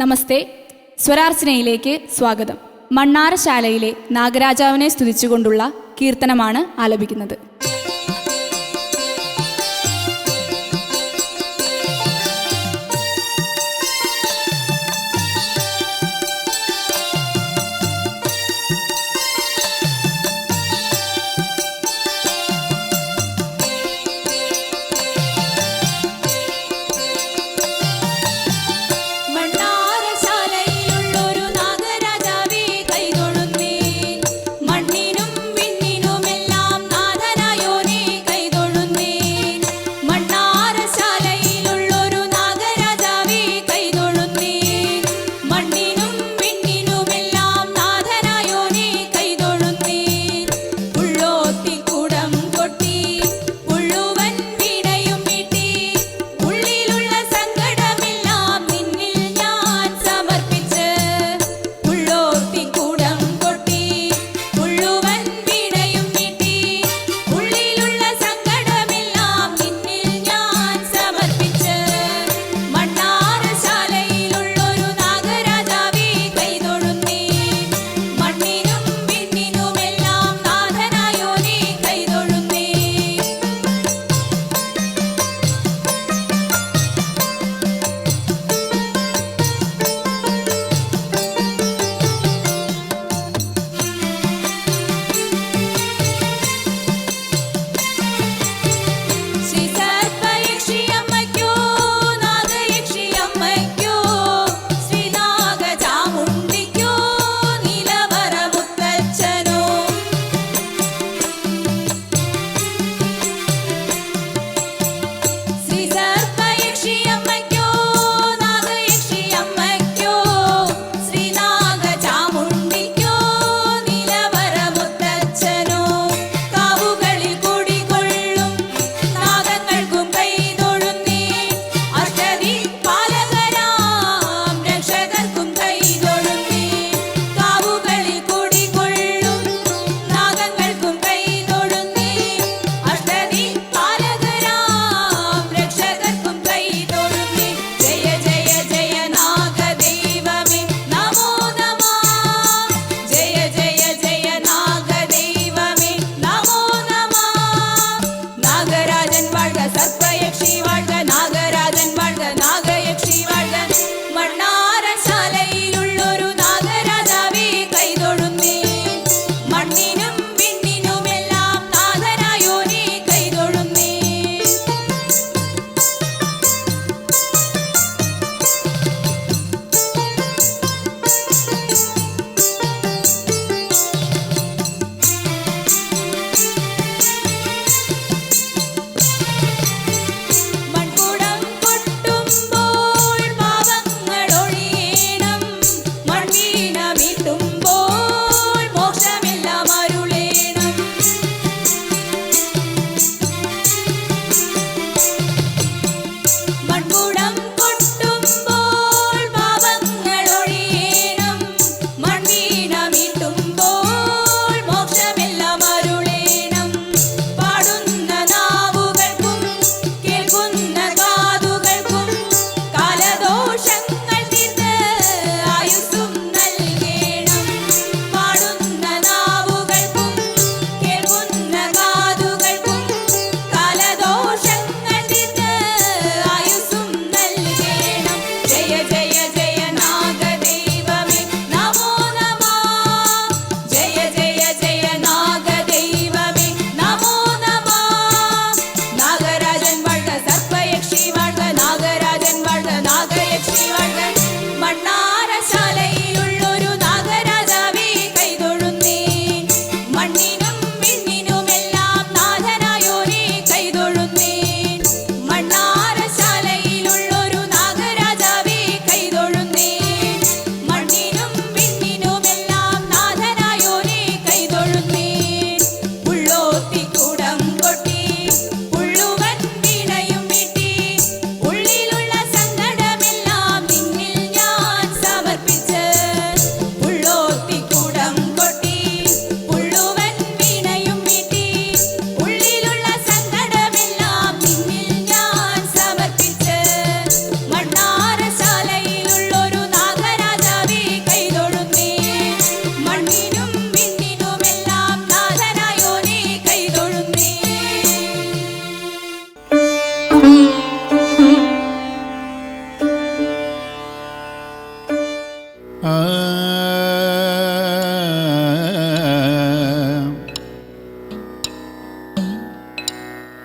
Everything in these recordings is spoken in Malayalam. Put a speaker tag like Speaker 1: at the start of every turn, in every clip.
Speaker 1: നമസ്തേ. സ്വരാർച്ചനയിലേക്ക് സ്വാഗതം. മണ്ണാറശാലയിലെ നാഗരാജാവിനെ സ്തുതിച്ചുകൊണ്ടുള്ള കീർത്തനമാണ് ആലപിക്കുന്നത്.
Speaker 2: മണ്ണിനും വിണ്ണിനുമെല്ലാം നാഥനായോ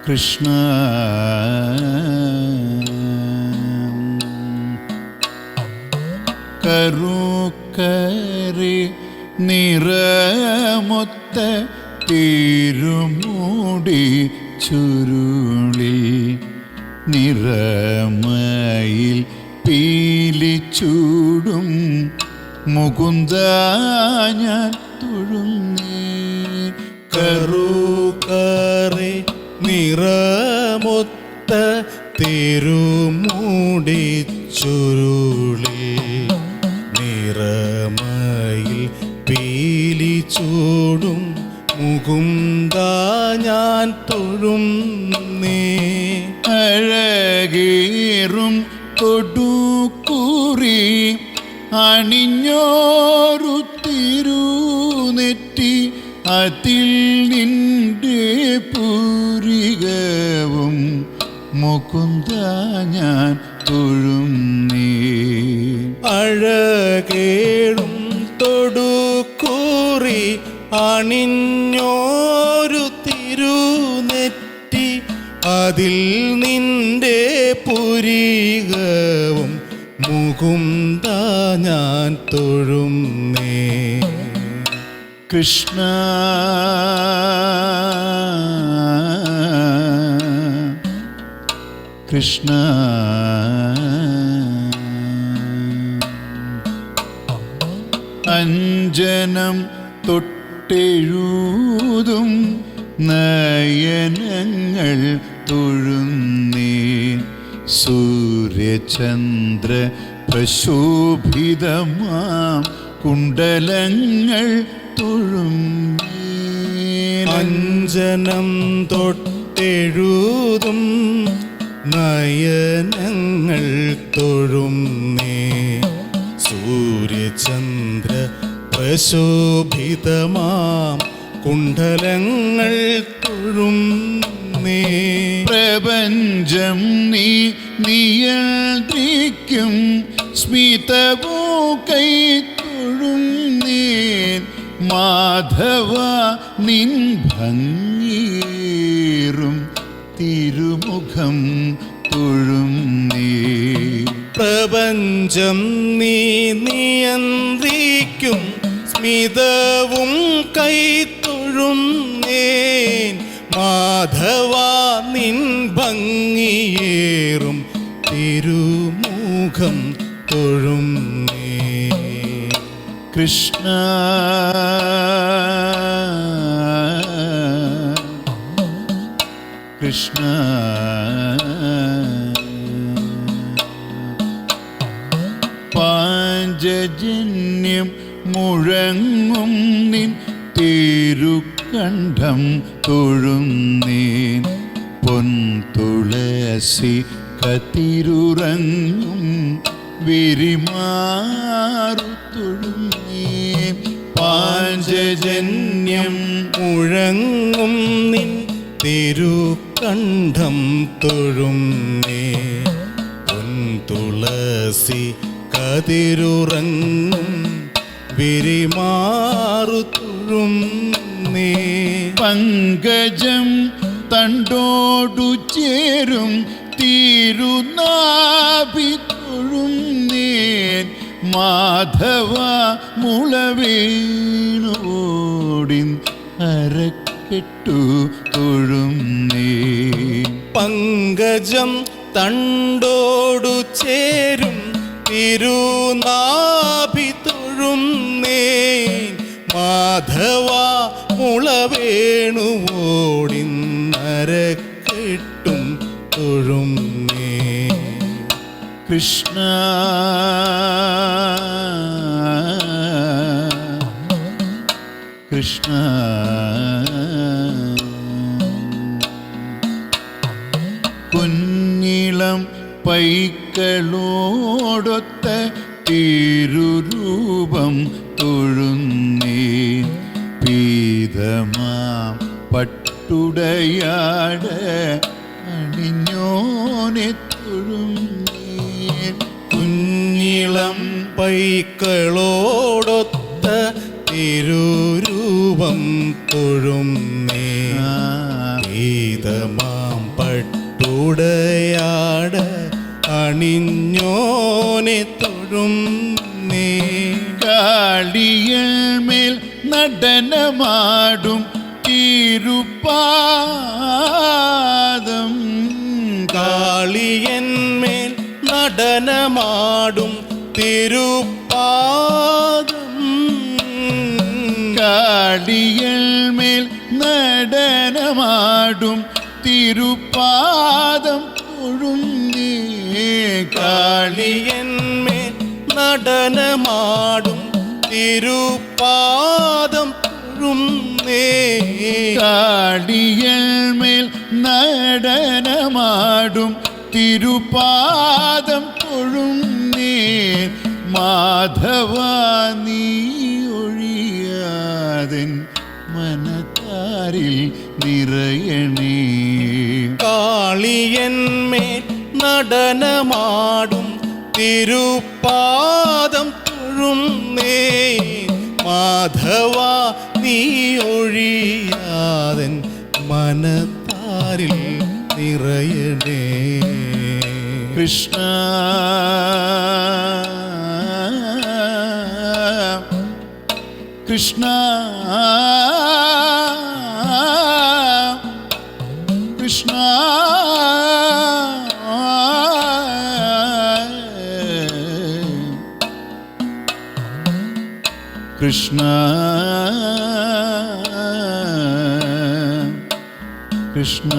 Speaker 2: കൃഷ്ണ കറുക്കറി നിറമൊത്ത തിരുമുടി ചുരുളിൽ നിറമയിൽ പീലിച്ചൂടും മുകുന്ദ ഞാൻ തൊഴുന്നേ.
Speaker 3: കറുകറി നിറമൊത്ത തിരുമുടി ചുരുളിൽ നിറമയിൽ പീലിച്ചൂടും മുകുന്ദ ഞാൻ തൊഴുന്നേ.
Speaker 2: അഴകേറും കൊടുക്കുറി അണിഞ്ഞോരു തിരുനെറ്റി അതിൽ നിന്റെ പൂരികവും മുകുന്ദ ഞാൻ തൊഴുന്നേ.
Speaker 3: അഴകേഴും തൊടുക്കൂറി അണിഞ്ഞോരു തിരുനെറ്റി അതിൽ നിന്റെ പുരികവും മുകുന്ദ ഞാൻ തൊഴുന്നേ.
Speaker 2: കൃഷ്ണ കൃഷ്ണ അഞ്ജനം തൊട്ടെഴുതും നയനങ്ങൾ തൊഴുന്നേ. സൂര്യചന്ദ്ര പ്രശോഭിതമാം കുണ്ടലങ്ങൾ തൊഴുന്നേ.
Speaker 3: അഞ്ജനം തൊട്ടെഴുതും നയനങ്ങൾ തൊഴുന്നേ. സൂര്യചന്ദ്ര പ്രശോഭിതമാം കുണ്ഡലങ്ങൾ തൊഴുന്നേ.
Speaker 2: പ്രപഞ്ചം നീ നിയന്ത്രിക്കും സ്മിതവോ കൈ തൊഴുന്നേൻ. മാധവ നിൻ ഭംഗിയേറും തിരുമുഖം തൊഴുന്നേ.
Speaker 3: പ്രപഞ്ചം നീ നിയന്ത്രിക്കും സ്മിതവും കൈ തൊഴുന്നേൻ. മാധവ നിൻ ഭംഗിയേറും തിരുമുഖം തൊഴുന്നേ.
Speaker 2: കൃഷ്ണ കൃഷ്ണ പാഞ്ചജന്യം മുഴങ്ങും നിൻ തിരുക്കണ്ഠം തൊഴുന്നേൻ. പൊൻതുളസി കതിരുറങ്ങും വിരിമാറു തൊഴുന്നേൻ.
Speaker 3: പാഞ്ചജന്യം മുഴങ്ങും നിൻ തിരുക്കണ്ഠം തൊഴുന്നേ. പൊൻതുളസി കതിരുറങ്ങും വിരിമാറു തൊഴുന്നേ.
Speaker 2: പങ്കജം തണ്ടോടു ചേരും തിരുനാഭി തൊഴുന്നേൻ. മാധവ മുളവേണോടിൻ അരക്കെട്ടു തൊഴുന്നേ.
Speaker 3: പങ്കജം തണ്ടോടു ചേരും തിരുനാഭി തൊഴുന്നേൻ. മാധവ മുളവേണുവോടിന്നരക്കെട്ടും തൊഴുന്നേ.
Speaker 2: കൃഷ്ണ കൃഷ്ണ കുഞ്ഞിളം പൈക്കളോടൊത്ത തിരുരൂപം തൊഴുന്നേ. പീതമാം പട്ടുടയാട് അണിഞ്ഞോനെ തൊഴുന്നേ.
Speaker 3: കുഞ്ഞിളം പൈക്കളോടൊത്ത തിരുരൂപം തൊഴുന്നേ. പീതമാം ഉടയാട അണിഞ്ഞോനെ തൊഴുന്നേ.
Speaker 2: കാളിയൽ മേൽ നടനമാടും തിരുപ്പാദം.
Speaker 3: കാളിയന്മേൽ നടനമാടും തിരുപ്പാദം.
Speaker 2: കാളിയൽ മേൽ നടനമാടും തിരുപ്പാദം തൊഴുന്നേ.
Speaker 3: കാളിയന്മേൽ നടനമാടും തിരുപ്പാദം തൊഴുന്നേ.
Speaker 2: കാളിയൽ മേൽ നടനമാടും തിരുപാദം തൊഴുന്നേ. മാധവ നീ ഒഴിയാതൻ മനത്താരിൽ നിറയണേ.
Speaker 3: കാളിയന്മേൽ നടനമാടും തിരുപ്പാദം തൊഴുന്നേ. മാധവ നീ ഒഴിയാതൻ മനത്താരിൽ നിറയണേ.
Speaker 2: കൃഷ്ണ കൃഷ്ണ കൃഷ്ണ കൃഷ്ണ കൃഷ്ണ